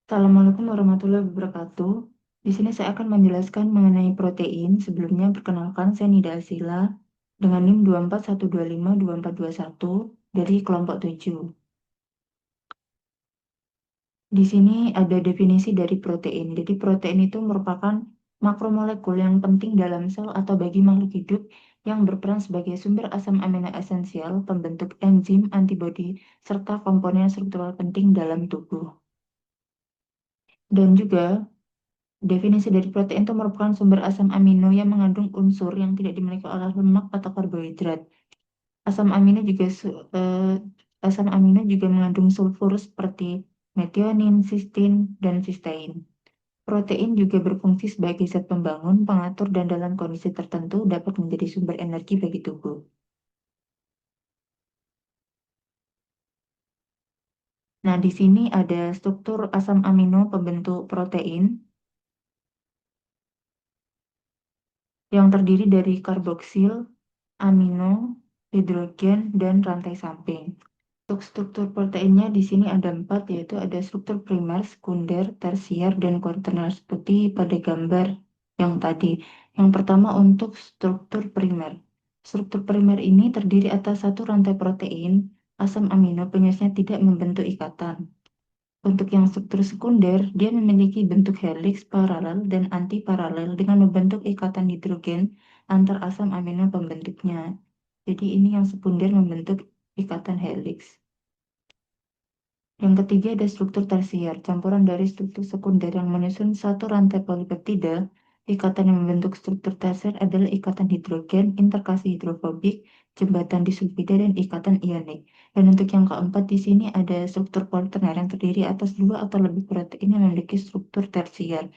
Assalamualaikum warahmatullahi wabarakatuh. Di sini saya akan menjelaskan mengenai protein. Sebelumnya, perkenalkan saya Nida Asila dengan NIM 241252421 dari kelompok 7. Di sini ada definisi dari protein. Jadi, protein itu merupakan makromolekul yang penting dalam sel atau bagi makhluk hidup yang berperan sebagai sumber asam amino esensial, pembentuk enzim, antibodi, serta komponen struktural penting dalam tubuh. Dan juga definisi dari protein itu merupakan sumber asam amino yang mengandung unsur yang tidak dimiliki oleh lemak atau karbohidrat. Asam amino juga asam amino juga mengandung sulfur seperti metionin, sistin, dan sistein. Protein juga berfungsi sebagai zat pembangun, pengatur, dan dalam kondisi tertentu dapat menjadi sumber energi bagi tubuh. Nah, di sini ada struktur asam amino pembentuk protein yang terdiri dari karboksil, amino, hidrogen, dan rantai samping. Untuk struktur proteinnya di sini ada 4, yaitu ada struktur primer, sekunder, tersier, dan kuaterner seperti pada gambar yang tadi. Yang pertama untuk struktur primer. Struktur primer ini terdiri atas satu rantai protein, asam amino penyusunnya tidak membentuk ikatan. Untuk yang struktur sekunder, dia memiliki bentuk helix, paralel, dan antiparalel dengan membentuk ikatan hidrogen antar asam amino pembentuknya. Jadi ini yang sekunder membentuk ikatan helix. Yang ketiga ada struktur tersier, campuran dari struktur sekunder yang menyusun satu rantai polipeptida. Ikatan yang membentuk struktur tersier adalah ikatan hidrogen, interkasi hidrofobik, jembatan disulfida, dan ikatan ionik. Dan untuk yang keempat di sini ada struktur politerner yang terdiri atas dua atau lebih protein yang memiliki struktur tersier.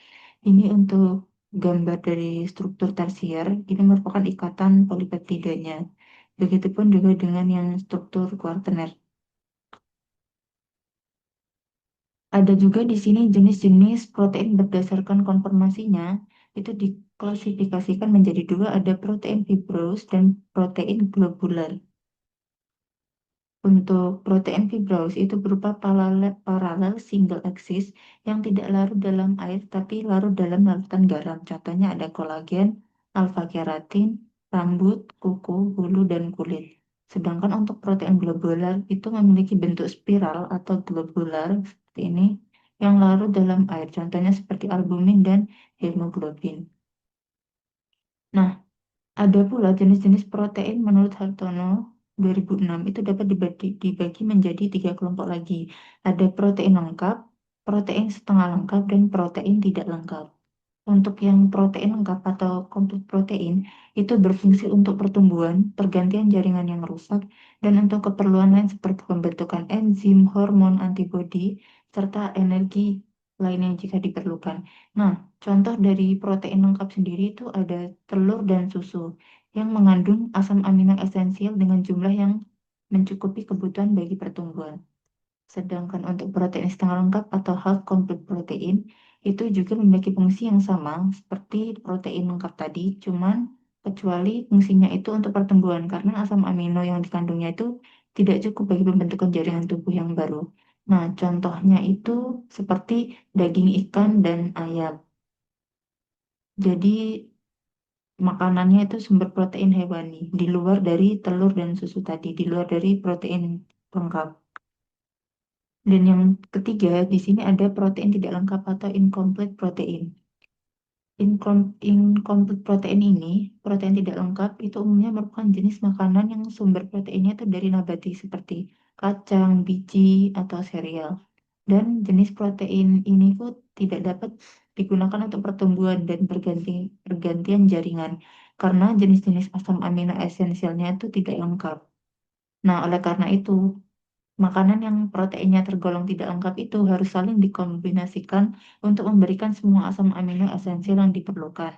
Ini untuk gambar dari struktur tersier, ini merupakan ikatan polipeptidanya. Begitupun juga dengan yang struktur kuartener. Ada juga di sini jenis-jenis protein berdasarkan konformasinya itu diklasifikasikan menjadi dua, ada protein fibrous dan protein globular. Untuk protein fibrous itu berupa paralel single axis yang tidak larut dalam air tapi larut dalam larutan garam. Contohnya ada kolagen, alfa keratin, rambut, kuku, bulu, dan kulit. Sedangkan untuk protein globular itu memiliki bentuk spiral atau globular seperti ini yang larut dalam air. Contohnya seperti albumin dan hemoglobin. Nah, ada pula jenis-jenis protein menurut Hartono 2006 itu dapat dibagi menjadi 3 kelompok lagi. Ada protein lengkap, protein setengah lengkap, dan protein tidak lengkap. Untuk yang protein lengkap atau komplit protein itu berfungsi untuk pertumbuhan, pergantian jaringan yang rusak, dan untuk keperluan lain seperti pembentukan enzim, hormon, antibodi, serta energi lainnya jika diperlukan. Nah, contoh dari protein lengkap sendiri itu ada telur dan susu yang mengandung asam amino esensial dengan jumlah yang mencukupi kebutuhan bagi pertumbuhan. Sedangkan untuk protein setengah lengkap atau half complete protein itu juga memiliki fungsi yang sama seperti protein lengkap tadi, cuman kecuali fungsinya itu untuk pertumbuhan karena asam amino yang dikandungnya itu tidak cukup bagi pembentukan jaringan tubuh yang baru. Nah, contohnya itu seperti daging ikan dan ayam. Jadi makanannya itu sumber protein hewani di luar dari telur dan susu tadi, di luar dari protein lengkap. Dan yang ketiga, di sini ada protein tidak lengkap atau incomplete protein. Incomplete protein ini, protein tidak lengkap, itu umumnya merupakan jenis makanan yang sumber proteinnya itu dari nabati seperti kacang, biji, atau sereal. Dan jenis protein ini pun tidak dapat digunakan untuk pertumbuhan dan pergantian jaringan karena jenis-jenis asam amino esensialnya itu tidak lengkap. Nah, oleh karena itu, makanan yang proteinnya tergolong tidak lengkap itu harus saling dikombinasikan untuk memberikan semua asam amino esensial yang diperlukan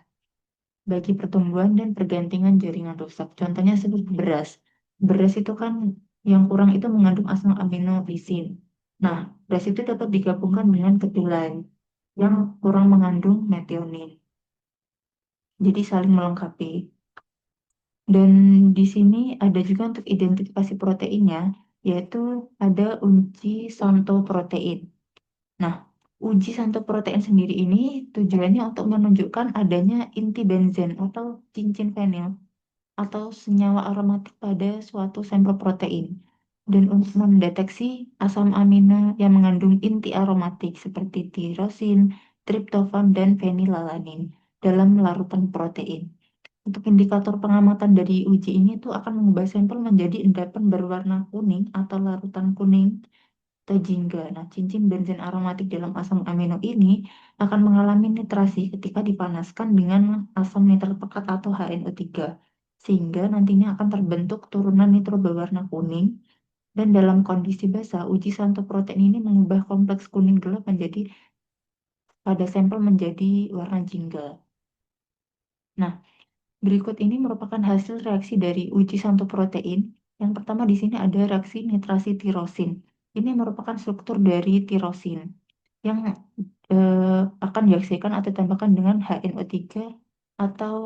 bagi pertumbuhan dan pergantian jaringan rusak. Contohnya seperti beras. Beras itu kan yang kurang itu mengandung asam amino lisin. Nah, beras itu dapat digabungkan dengan kedelai yang kurang mengandung metionin. Jadi saling melengkapi. Dan di sini ada juga untuk identifikasi proteinnya, yaitu ada unci Santo protein. Nah, Uji santu protein sendiri ini tujuannya untuk menunjukkan adanya inti benzen atau cincin fenil atau senyawa aromatik pada suatu sampel protein dan untuk mendeteksi asam amino yang mengandung inti aromatik seperti tirosin, triptofan, dan fenilalanin dalam larutan protein. Untuk indikator pengamatan dari uji ini tuh akan mengubah sampel menjadi endapan berwarna kuning atau larutan kuning atau jingga. Nah, cincin benzen aromatik dalam asam amino ini akan mengalami nitrasi ketika dipanaskan dengan asam nitrat pekat atau HNO3, sehingga nantinya akan terbentuk turunan nitro berwarna kuning. Dan dalam kondisi basah, uji santo protein ini mengubah kompleks kuning gelap menjadi pada sampel menjadi warna jingga. Nah, berikut ini merupakan hasil reaksi dari uji santu protein. Yang pertama di sini ada reaksi nitrasi tirosin. Ini merupakan struktur dari tirosin yang akan dihasilkan atau ditambahkan dengan HNO3 atau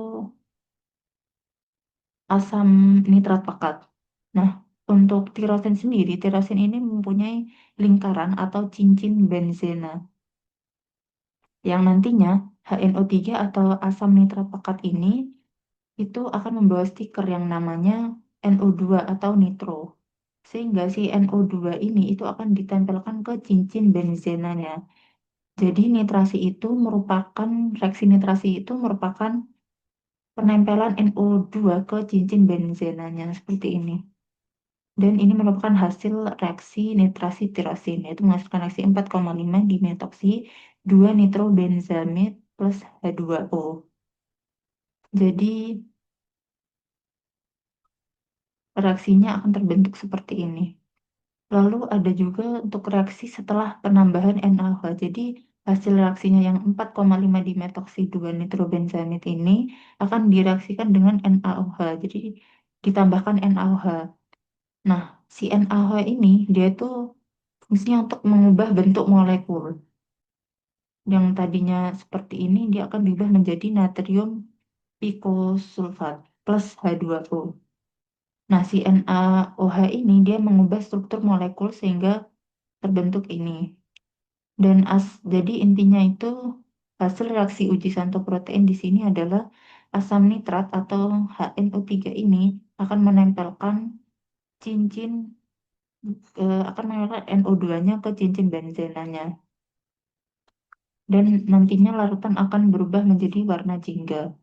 asam nitrat pekat. Nah, untuk tirosin sendiri, tirosin ini mempunyai lingkaran atau cincin benzena yang nantinya HNO3 atau asam nitrat pekat ini itu akan membawa stiker yang namanya NO2 atau nitro. Sehingga si NO2 ini itu akan ditempelkan ke cincin benzenanya. Jadi reaksi nitrasi itu merupakan penempelan NO2 ke cincin benzenanya seperti ini. Dan ini merupakan hasil reaksi nitrasi tirosin, yaitu menghasilkan reaksi 4,5 dimetoksi 2 nitrobenzamid plus H2O. Jadi reaksinya akan terbentuk seperti ini. Lalu ada juga untuk reaksi setelah penambahan NaOH. Jadi hasil reaksinya yang 4,5 dimetoksi 2 nitrobenzamid ini akan direaksikan dengan NaOH. Jadi ditambahkan NaOH. Nah, si NaOH ini dia tuh fungsinya untuk mengubah bentuk molekul. Yang tadinya seperti ini dia akan diubah menjadi natrium picosulfat plus H2O. Nah, si NaOH ini dia mengubah struktur molekul sehingga terbentuk ini. Dan jadi intinya itu hasil reaksi uji santo protein di sini adalah asam nitrat atau HNO3 ini akan menempelkan cincin akan menempelkan NO2-nya ke cincin benzenanya. Dan nantinya larutan akan berubah menjadi warna jingga.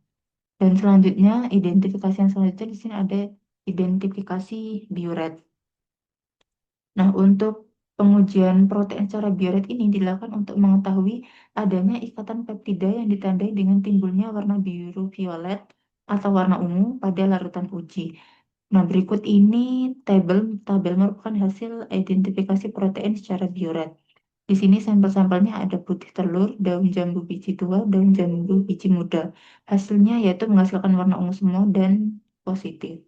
Dan selanjutnya identifikasi yang selanjutnya di sini ada identifikasi biuret. Nah, untuk pengujian protein secara bioret ini dilakukan untuk mengetahui adanya ikatan peptida yang ditandai dengan timbulnya warna biru violet atau warna ungu pada larutan uji. Nah, berikut ini tabel merupakan hasil identifikasi protein secara bioret. Di sini sampel-sampelnya ada putih telur, daun jambu biji tua, daun jambu biji muda. Hasilnya yaitu menghasilkan warna ungu semua dan positif.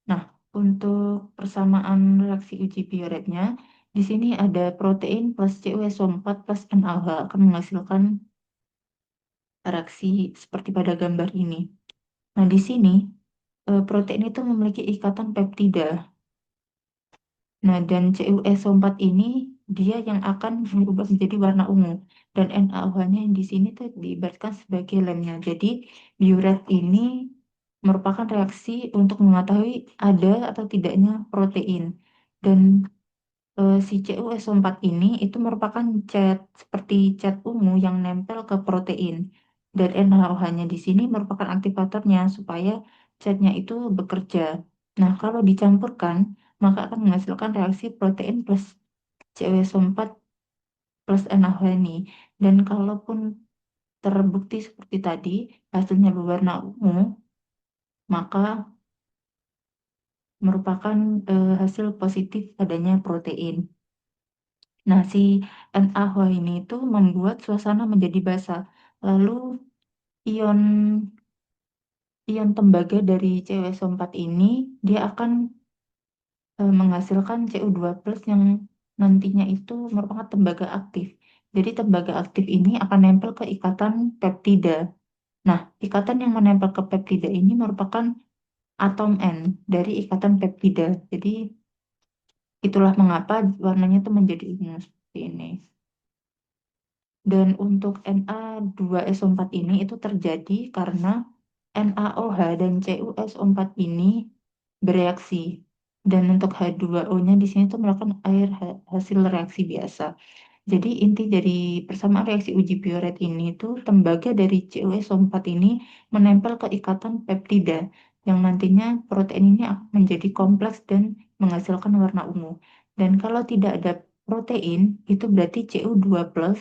Nah, untuk persamaan reaksi uji bioretnya, di sini ada protein plus CuSO4 plus NaOH akan menghasilkan reaksi seperti pada gambar ini. Nah, di sini protein itu memiliki ikatan peptida. Nah, dan CuSO4 ini dia yang akan berubah menjadi warna ungu. Dan NaOH-nya yang di sini tuh diibaratkan sebagai lemnya. Jadi, bioret ini merupakan reaksi untuk mengetahui ada atau tidaknya protein. Dan si CuSO4 ini itu merupakan cat seperti cat ungu yang nempel ke protein. Dan NaOH-nya di sini merupakan aktivatornya supaya catnya itu bekerja. Nah, kalau dicampurkan, maka akan menghasilkan reaksi protein plus CuSO4 plus NaOH ini. Dan kalaupun terbukti seperti tadi, hasilnya berwarna ungu, maka merupakan hasil positif adanya protein. Nah, si NaOH ini itu membuat suasana menjadi basah. Lalu ion ion tembaga dari CuSO4 ini dia akan menghasilkan Cu2 plus yang nantinya itu merupakan tembaga aktif. Jadi tembaga aktif ini akan nempel ke ikatan peptida. Nah, ikatan yang menempel ke peptida ini merupakan atom N dari ikatan peptida. Jadi itulah mengapa warnanya itu menjadi ungu seperti ini. Dan untuk Na2SO4 ini itu terjadi karena NaOH dan CuSO4 ini bereaksi. Dan untuk H2O-nya di sini tuh melakukan air hasil reaksi biasa. Jadi inti dari persamaan reaksi uji Biuret ini tuh tembaga dari CuSO4 ini menempel ke ikatan peptida yang nantinya protein ini akan menjadi kompleks dan menghasilkan warna ungu. Dan kalau tidak ada protein, itu berarti Cu2 plus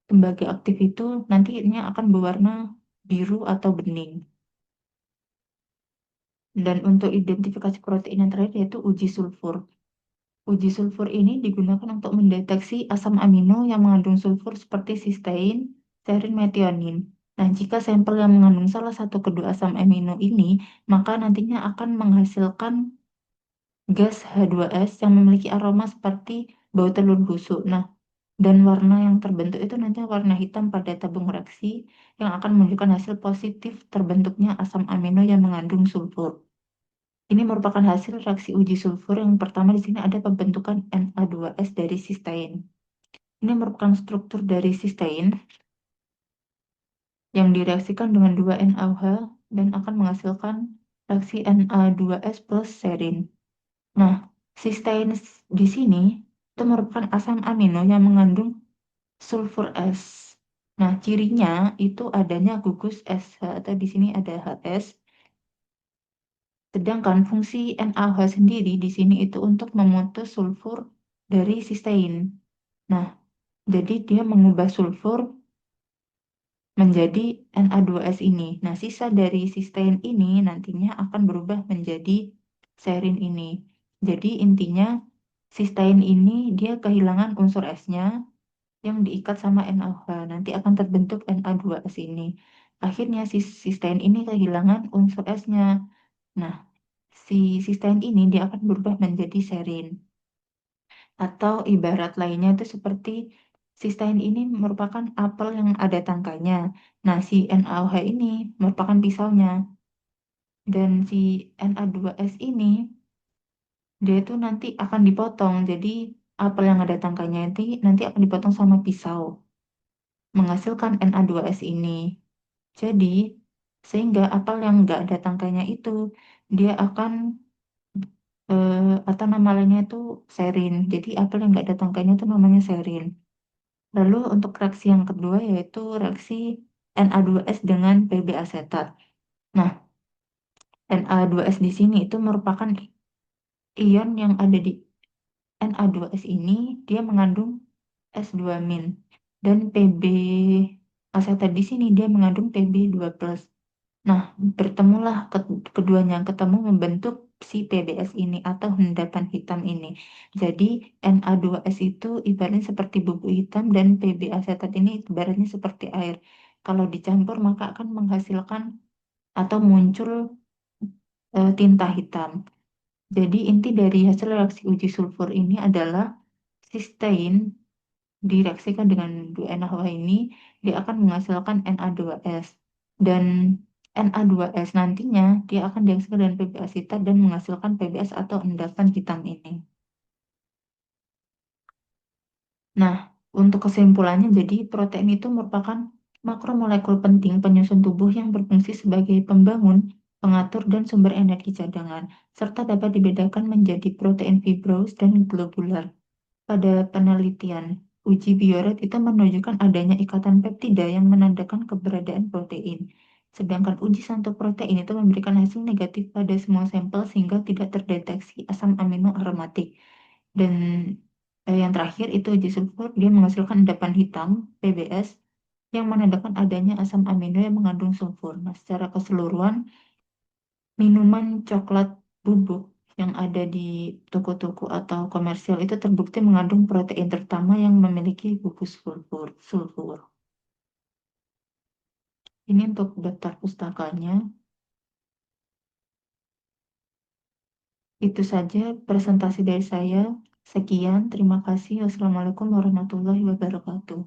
tembaga aktif itu nantinya akan berwarna biru atau bening. Dan untuk identifikasi protein yang terakhir yaitu uji sulfur. Uji sulfur ini digunakan untuk mendeteksi asam amino yang mengandung sulfur seperti sistein, serin, metionin. Nah, jika sampel yang mengandung salah satu kedua asam amino ini, maka nantinya akan menghasilkan gas H2S yang memiliki aroma seperti bau telur busuk. Nah, dan warna yang terbentuk itu nanti warna hitam pada tabung reaksi yang akan menunjukkan hasil positif terbentuknya asam amino yang mengandung sulfur. Ini merupakan hasil reaksi uji sulfur yang pertama di sini ada pembentukan Na2S dari sistein. Ini merupakan struktur dari sistein yang direaksikan dengan 2 NaOH dan akan menghasilkan reaksi Na2S plus serin. Nah, sistein di sini itu merupakan asam amino yang mengandung sulfur S. Nah, cirinya itu adanya gugus SH atau di sini ada HS. Sedangkan fungsi NaOH sendiri di sini itu untuk memutus sulfur dari sistein. Nah, jadi dia mengubah sulfur menjadi Na2S ini. Nah, sisa dari sistein ini nantinya akan berubah menjadi serin ini. Jadi intinya sistein ini dia kehilangan unsur S-nya yang diikat sama NaOH. Nanti akan terbentuk Na2S ini. Akhirnya si sistein ini kehilangan unsur S-nya. Nah, si sistein ini dia akan berubah menjadi serin. Atau ibarat lainnya itu seperti sistein ini merupakan apel yang ada tangkainya. Nah, si NaOH ini merupakan pisaunya. Dan si Na2S ini, dia itu nanti akan dipotong. Jadi, apel yang ada tangkainya itu nanti akan dipotong sama pisau. Menghasilkan Na2S ini. Jadi, sehingga apel yang nggak ada tangkainya itu, dia akan atau nama lainnya itu serin. Jadi apel yang nggak ada tangkainya itu namanya serin. Lalu untuk reaksi yang kedua yaitu reaksi Na2S dengan Pb asetat. Nah, Na2S di sini itu merupakan ion yang ada di Na2S ini dia mengandung S2-. Dan Pb asetat di sini dia mengandung Pb2+. Nah, bertemulah keduanya ketemu membentuk si PBS ini atau endapan hitam ini. Jadi Na2S itu ibaratnya seperti bubuk hitam dan Pb asetat ini ibaratnya seperti air. Kalau dicampur maka akan menghasilkan atau muncul tinta hitam. Jadi inti dari hasil reaksi uji sulfur ini adalah sistein direaksikan dengan 2NaOH ini, dia akan menghasilkan Na2S. Dan Na2S nantinya dia akan direaksikan dengan Pb asetat dan menghasilkan PBS atau endapan hitam ini. Nah, untuk kesimpulannya, jadi protein itu merupakan makromolekul penting penyusun tubuh yang berfungsi sebagai pembangun, pengatur, dan sumber energi cadangan, serta dapat dibedakan menjadi protein fibros dan globular. Pada penelitian, uji Bioret itu menunjukkan adanya ikatan peptida yang menandakan keberadaan protein. Sedangkan uji santuk protein itu memberikan hasil negatif pada semua sampel sehingga tidak terdeteksi asam amino aromatik. Dan yang terakhir itu uji sulfur, dia menghasilkan endapan hitam, PBS, yang menandakan adanya asam amino yang mengandung sulfur. Nah, secara keseluruhan, minuman coklat bubuk yang ada di toko-toko atau komersial itu terbukti mengandung protein terutama yang memiliki gugus sulfur. Ini untuk daftar pustakanya. Itu saja presentasi dari saya. Sekian, terima kasih. Wassalamualaikum warahmatullahi wabarakatuh.